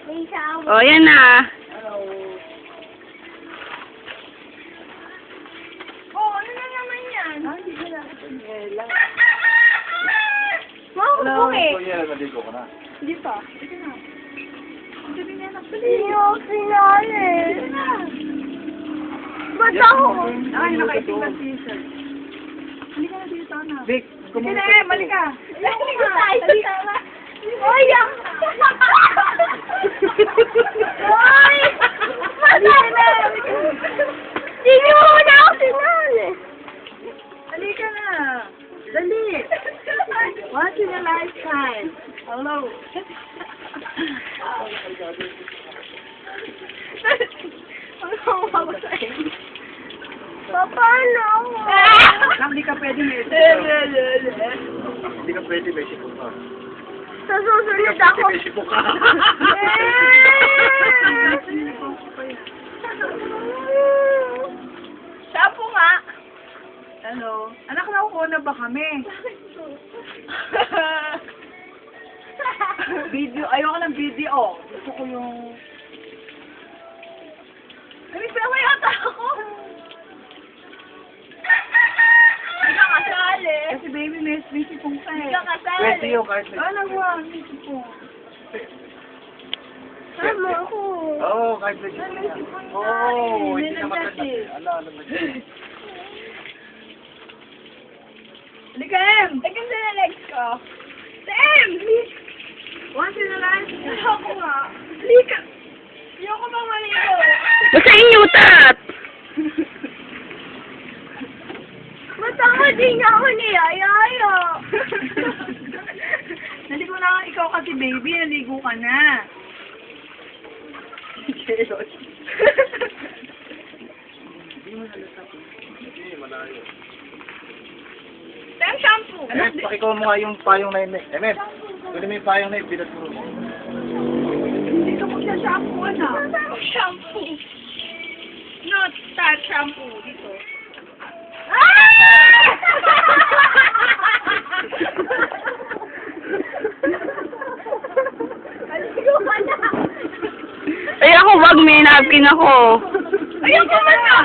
Oh, yan na. Oh, ano na naman yan? Hindi ko na ito. Wow, okay. So, yan, naligo ko na. Hindi pa. Ito na. Sabi niya na, hindi ako sinali. Ito na. Ba't ako? Ay, nakaiting na t-shirt. Hindi ka na dito na. Vic, Sige na eh, mali ka. Hindi ko tayo. Oy, yan. Oy! Masaya na. Hindi mo na ako sinali. Halika na. Dali. Once in a lifetime. Hello. Paano ako? Hindi ka pwede may Hindi ka pwede, may sipok ka. Sa susunod ako. May sipok ka. Shampoo nga. Hello. Anak, nakukuha na ba kami? Video. Ayoko ng video. Gusto ko yung... Ay, pero yata ako. Hindi ka kasali. Kasi baby, may sipong ka Hindi eh. ka kasali. Pwede yun, kahit may Alam mo, may sipong. Tama ako. Oo, kahit may sipok yan. Oo, hindi na maganda. Alam mo dyan. Halika, Em! Ay, ganda na legs ko. Sam! Once in a lifetime. Ayoko nga. Lika. Ayoko ba maligo? Basta inyo, tat. Ba't ako di nga ako niyayaya? Naligo na ako. Ikaw kasi baby, naligo ka na. Sam, shampoo. Eh, pakikaw mo nga yung payong na yun. Eh, kunin mo yung payong na yun, bilat mo. Hindi ka magsashampoo, anak. Sam, shampoo. Not that shampoo. Dito. Aligo ka na. Ay, ako, wag, may napkin ako. Ayoko man na.